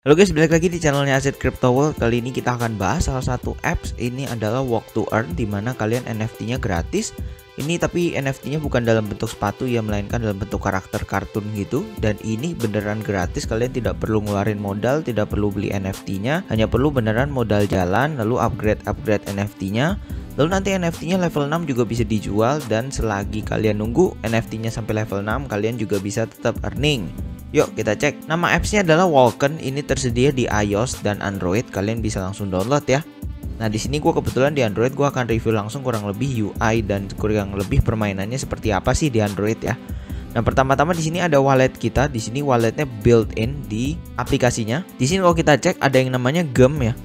Halo guys, balik lagi di channelnya Aset Crypto World. Kali ini kita akan bahas salah satu apps. Ini adalah Walk to Earn, dimana kalian NFT-nya gratis. Ini tapi NFT-nya bukan dalam bentuk sepatu ya, melainkan dalam bentuk karakter kartun gitu. Dan ini beneran gratis, kalian tidak perlu ngeluarin modal, tidak perlu beli NFT-nya, hanya perlu beneran modal jalan, lalu upgrade NFT-nya. Lalu nanti NFT-nya level 6 juga bisa dijual, dan selagi kalian nunggu NFT-nya sampai level 6, kalian juga bisa tetap earning. Yuk kita cek. Nama appsnya adalah Walken. Ini tersedia di iOS dan Android. Kalian bisa langsung download ya. Nah di sini gue kebetulan di Android, gue akan review langsung kurang lebih UI dan kurang lebih permainannya seperti apa sih di Android ya. Nah pertama-tama di sini ada wallet kita. Di sini walletnya built-in di aplikasinya. Di sini kalau kita cek ada yang namanya gem ya.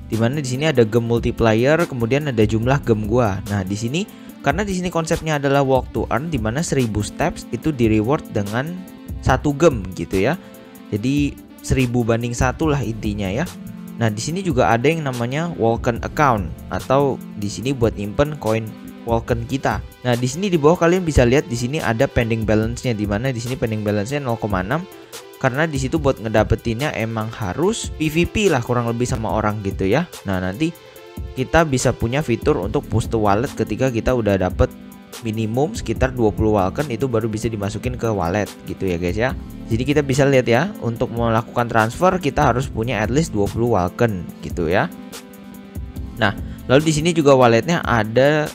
Dimana di sini ada gem multiplier, kemudian ada jumlah gem gua. Nah di sini karena di sini konsepnya adalah walk to earn, dimana 1000 steps itu di reward dengan 1 gem gitu ya. Jadi 1000 banding 1 lah intinya ya. Nah, di sini juga ada yang namanya Walken account, atau di sini buat nyimpen koin Walken kita. Nah, di sini di bawah kalian bisa lihat di sini ada pending balance-nya, di mana di sini pending balance-nya 0,6 karena di situ buat ngedapetinnya emang harus PVP lah kurang lebih sama orang gitu ya. Nah, nanti kita bisa punya fitur untuk push to wallet ketika kita udah dapet minimum sekitar 20 Walken, itu baru bisa dimasukin ke wallet gitu ya guys ya. Jadi kita bisa lihat ya, untuk melakukan transfer kita harus punya at least 20 Walken gitu ya. Nah, lalu di sini juga walletnya ada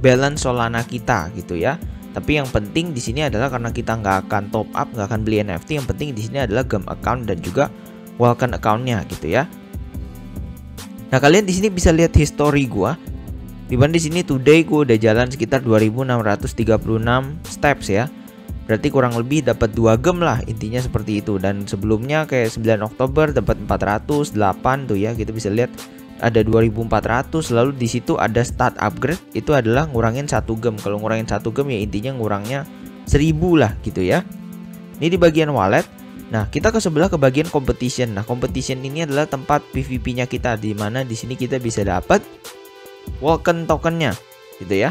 balance Solana kita gitu ya. Tapi yang penting di sini adalah karena kita nggak akan top up, nggak akan beli NFT, yang penting di sini adalah gem account dan juga Walken accountnya gitu ya. Nah, kalian di sini bisa lihat history gua. Dimana di sini today gue udah jalan sekitar 2636 steps ya. Berarti kurang lebih dapat 2 gem lah, intinya seperti itu. Dan sebelumnya kayak 9 Oktober dapat 408 tuh ya. Kita bisa lihat ada 2400. Lalu di situ ada start upgrade, itu adalah ngurangin 1 gem. Kalau ngurangin 1 gem ya intinya ngurangnya 1000 lah gitu ya. Ini di bagian wallet. Nah, kita ke sebelah ke bagian competition. Nah, competition ini adalah tempat PVP-nya kita, di mana di sini kita bisa dapat Walken tokennya gitu ya.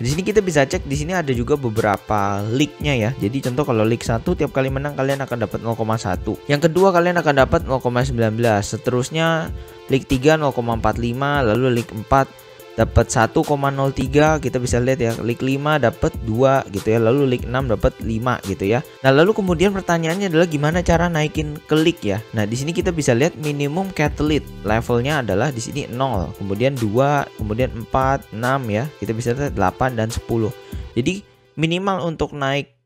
Di sini kita bisa cek, di sini ada juga beberapa league-nya ya. Jadi contoh kalau league 1 tiap kali menang kalian akan dapat 0,1. Yang kedua kalian akan dapat 0,19. Seterusnya league 3 0,45, lalu league 4 dapat 1,03. Kita bisa lihat ya, league 5 dapat 2 gitu ya, lalu league 6 dapat 5 gitu ya. Nah, lalu kemudian pertanyaannya adalah gimana cara naikin ke league ya. Nah, di sini kita bisa lihat minimum catalyst levelnya adalah di sini 0, kemudian 2, kemudian 4, 6 ya. Kita bisa lihat 8 dan 10. Jadi minimal untuk naik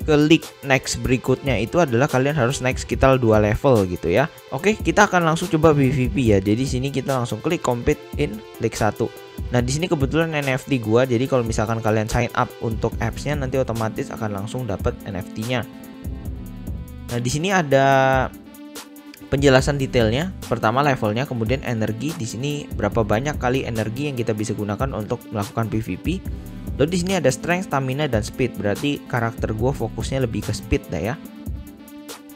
ke league next berikutnya itu adalah kalian harus naik sekitar 2 level gitu ya. Oke, kita akan langsung coba PVP ya. Jadi sini kita langsung klik compete in league 1. Nah, di sini kebetulan NFT gua. Jadi kalau misalkan kalian sign up untuk apps-nya, nanti otomatis akan langsung dapat NFT-nya. Nah, di sini ada penjelasan detailnya. Pertama levelnya, kemudian energi. Di sini berapa banyak kali energi yang kita bisa gunakan untuk melakukan PVP. Lalu di sini ada strength, stamina, dan speed. Berarti karakter gue fokusnya lebih ke speed dah ya.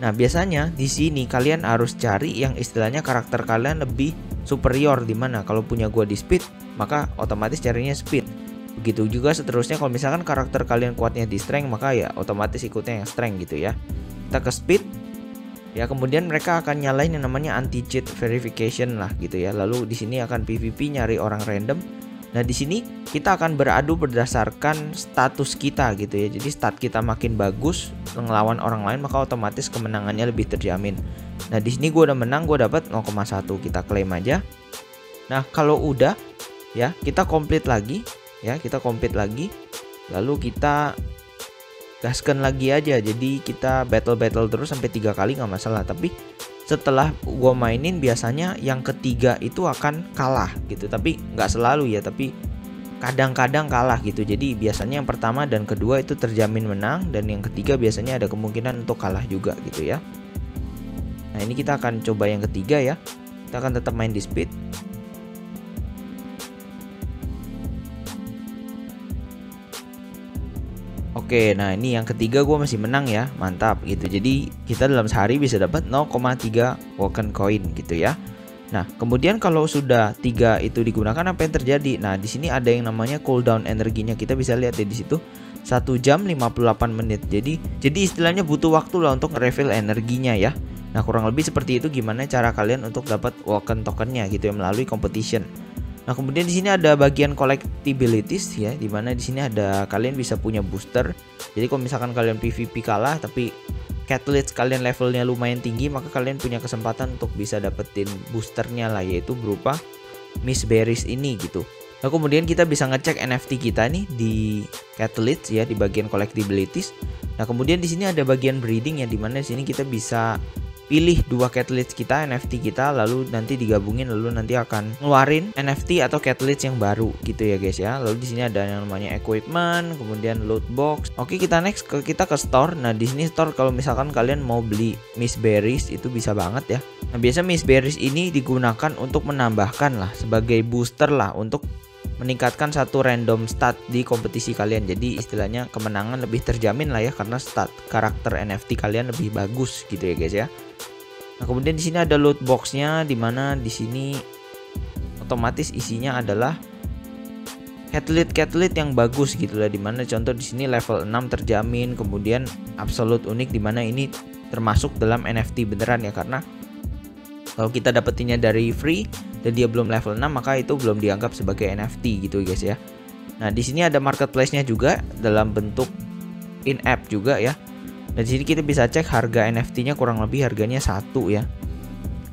Nah, biasanya di sini kalian harus cari yang istilahnya karakter kalian lebih superior, dimana kalau punya gue di speed, maka otomatis carinya speed. Begitu juga seterusnya, kalau misalkan karakter kalian kuatnya di strength, maka ya otomatis ikutnya yang strength gitu ya. Kita ke speed. Ya, kemudian mereka akan nyalain yang namanya anti cheat verification lah gitu ya. Lalu di sini akan PVP nyari orang random. Nah, di sini kita akan beradu berdasarkan status kita gitu ya. Jadi stat kita makin bagus ngelawan orang lain, maka otomatis kemenangannya lebih terjamin. Nah, di sini gue udah menang, gue dapat 0,1. Kita klaim aja. Nah, kalau udah ya, kita complete lagi ya, kita complete lagi. Lalu kita gaskan lagi aja. Jadi kita battle terus sampai 3 kali nggak masalah. Tapi setelah gue mainin biasanya yang ketiga itu akan kalah gitu. Tapi nggak selalu ya, tapi kadang-kadang kalah gitu. Jadi biasanya yang pertama dan kedua itu terjamin menang, dan yang ketiga biasanya ada kemungkinan untuk kalah juga gitu ya. Nah, ini kita akan coba yang ketiga ya. Kita akan tetap main di speed. Oke, nah ini yang ketiga gue masih menang ya, mantap gitu. Jadi kita dalam sehari bisa dapat 0,3 Walken coin gitu ya. Nah, kemudian kalau sudah 3 itu digunakan, apa yang terjadi? Nah, di sini ada yang namanya cooldown energinya. Kita bisa lihat di situ 1 jam 58 menit. Jadi istilahnya butuh waktu lah untuk refill energinya ya. Nah kurang lebih seperti itu gimana cara kalian untuk dapat Vulcan tokennya gitu ya melalui competition. Nah kemudian di sini ada bagian collectibilities ya, dimana di sini ada kalian bisa punya booster. Jadi kalau misalkan kalian PvP kalah tapi catalyst kalian levelnya lumayan tinggi, maka kalian punya kesempatan untuk bisa dapetin boosternya lah, yaitu berupa Miss Berries ini gitu. Nah kemudian kita bisa ngecek NFT kita nih di catalyst ya di bagian collectibilities. Nah kemudian di sini ada bagian breeding ya, dimana di sini kita bisa pilih dua catalyst kita, NFT kita, lalu nanti digabungin, lalu nanti akan ngeluarin NFT atau catalyst yang baru gitu ya guys ya. Lalu di sini ada yang namanya equipment, kemudian loot box. Oke, kita next kita ke store. Nah di sini store kalau misalkan kalian mau beli Miss Berries itu bisa banget ya. Nah biasa Miss Berries ini digunakan untuk menambahkan lah sebagai booster lah untuk meningkatkan satu random stat di kompetisi kalian. Jadi istilahnya kemenangan lebih terjamin lah ya, karena stat karakter NFT kalian lebih bagus gitu ya guys ya. Nah kemudian di sini ada loot boxnya, dimana di sini otomatis isinya adalah catalyst yang bagus gitu lah, dimana contoh di sini level 6 terjamin, kemudian absolute unik, dimana ini termasuk dalam NFT beneran ya, karena kalau kita dapetinnya dari free dan dia belum level 6 maka itu belum dianggap sebagai NFT gitu guys ya. Nah di sini ada marketplace-nya juga dalam bentuk in-app juga ya. Nah di sini kita bisa cek harga NFT-nya, kurang lebih harganya 1 ya.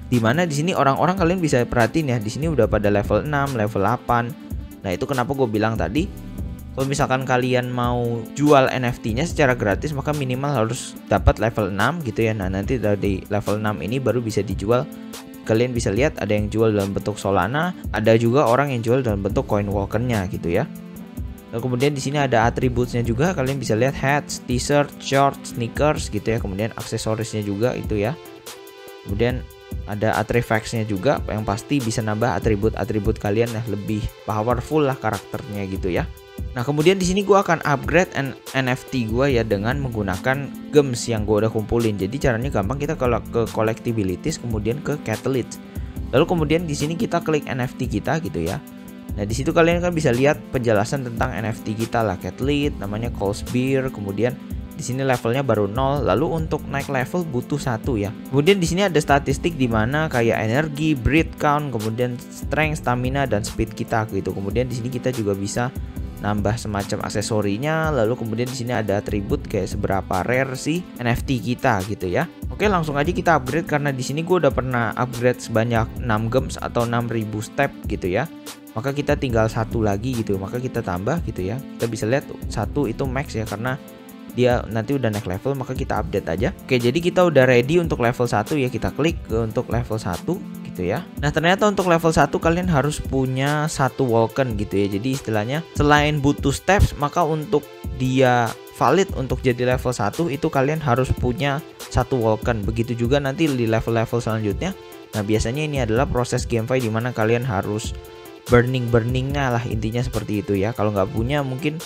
Dimana di sini orang-orang kalian bisa perhatiin ya, di sini udah pada level 6, level 8. Nah itu kenapa gue bilang tadi, kalau misalkan kalian mau jual NFT-nya secara gratis maka minimal harus dapat level 6 gitu ya. Nah nanti dari level 6 ini baru bisa dijual. Kalian bisa lihat ada yang jual dalam bentuk Solana, ada juga orang yang jual dalam bentuk coin Vulcan-nya gitu ya. Lalu kemudian di sini ada attributes-nya juga, kalian bisa lihat hats, t-shirt, shorts, sneakers gitu ya. Kemudian aksesorisnya juga itu ya. Kemudian ada artifacts-nya juga yang pasti bisa nambah atribut-atribut kalian yang lebih powerful lah karakternya gitu ya. Nah kemudian di sini gue akan upgrade NFT gue ya dengan menggunakan gems yang gue udah kumpulin. Jadi caranya gampang, kita kalau ke collectibilities kemudian ke catalyst. Lalu kemudian di sini kita klik NFT kita gitu ya. Nah di situ kalian kan bisa lihat penjelasan tentang NFT kita lah, catalyst namanya Coles Beer, kemudian di sini levelnya baru 0. Lalu untuk naik level butuh 1 ya. Kemudian di sini ada statistik di mana kayak energi, breed count, kemudian strength, stamina dan speed kita gitu. Kemudian di sini kita juga bisa nambah semacam aksesorinya. Lalu kemudian di sini ada atribut kayak seberapa rare sih NFT kita gitu ya. Oke, langsung aja kita upgrade karena di sini gue udah pernah upgrade sebanyak 6 gems atau 6000 step gitu ya. Maka kita tinggal 1 lagi gitu. Maka kita tambah gitu ya. Kita bisa lihat 1 itu max ya, karena dia nanti udah naik level, maka kita update aja. Oke, jadi kita udah ready untuk level 1 ya. Kita klik ke untuk level 1 gitu ya. Nah ternyata untuk level 1 kalian harus punya 1 Vulcan gitu ya. Jadi istilahnya selain butuh steps, maka untuk dia valid untuk jadi level 1 itu kalian harus punya 1 Vulcan. Begitu juga nanti di level-level selanjutnya. Nah biasanya ini adalah proses gameplay dimana kalian harus burningnya lah, intinya seperti itu ya. Kalau nggak punya mungkin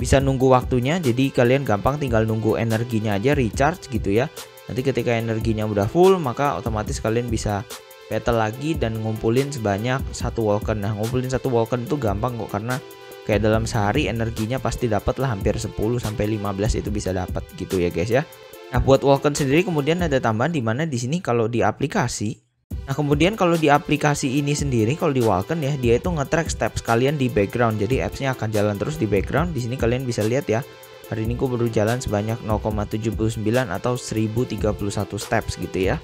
bisa nunggu waktunya, jadi kalian gampang tinggal nunggu energinya aja recharge gitu ya. Nanti ketika energinya udah full maka otomatis kalian bisa battle lagi dan ngumpulin sebanyak 1 Vulcan. Nah ngumpulin 1 Vulcan itu gampang kok, karena kayak dalam sehari energinya pasti dapat lah, hampir 10 sampai 15 itu bisa dapat gitu ya guys ya. Nah buat Vulcan sendiri kemudian ada tambahan dimana di sini kalau di aplikasi. Nah kemudian kalau di aplikasi ini sendiri, kalau di Vulcan ya, dia itu nge-track steps kalian di background. Jadi appsnya akan jalan terus di background. Di sini kalian bisa lihat ya, hari ini gue baru jalan sebanyak 0,79 atau 1031 steps gitu ya.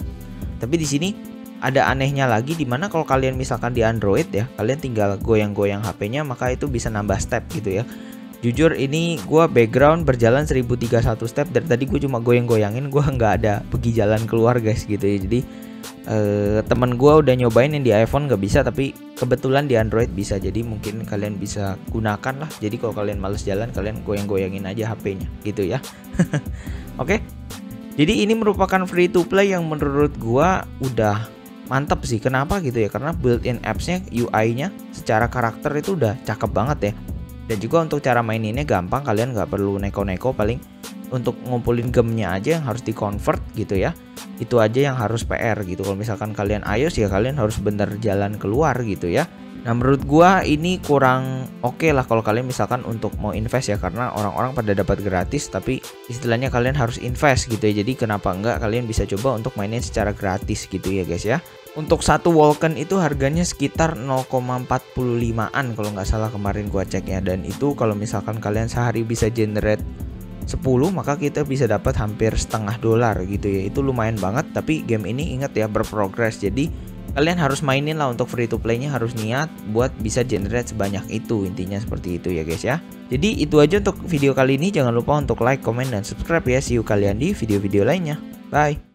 Tapi di sini ada anehnya lagi, dimana kalau kalian misalkan di Android ya, kalian tinggal goyang-goyang HP-nya maka itu bisa nambah step gitu ya. Jujur ini gue background berjalan 1031 step, dari tadi gue cuma goyang-goyangin, gue nggak ada pergi jalan keluar guys gitu ya. Jadi temen gue udah nyobain yang di iPhone nggak bisa, tapi kebetulan di Android bisa. Jadi mungkin kalian bisa gunakan lah. Jadi kalau kalian males jalan, kalian goyang-goyangin aja HP-nya gitu ya. Oke. Jadi ini merupakan free to play yang menurut gue udah mantep sih. Kenapa gitu ya? Karena built-in apps-nya, UI-nya secara karakter itu udah cakep banget ya. Dan juga untuk cara maininnya gampang, kalian nggak perlu neko-neko, paling untuk ngumpulin gemnya aja yang harus di convert gitu ya. Itu aja yang harus PR gitu. Kalau misalkan kalian iOS ya kalian harus bener jalan keluar gitu ya. Nah menurut gua ini kurang oke lah kalau kalian misalkan untuk mau invest ya, karena orang-orang pada dapat gratis tapi istilahnya kalian harus invest gitu ya. Jadi kenapa enggak kalian bisa coba untuk mainin secara gratis gitu ya guys ya. Untuk satu Vulcan itu harganya sekitar 0,45an kalau nggak salah kemarin gua cek ya. Dan itu kalau misalkan kalian sehari bisa generate 10, maka kita bisa dapat hampir setengah dolar gitu ya. Itu lumayan banget, tapi game ini ingat ya berprogres. Jadi kalian harus mainin lah, untuk free to play-nya harus niat buat bisa generate sebanyak itu, intinya seperti itu ya guys ya. Jadi itu aja untuk video kali ini, jangan lupa untuk like, comment, dan subscribe ya. See you kalian di video-video lainnya. Bye.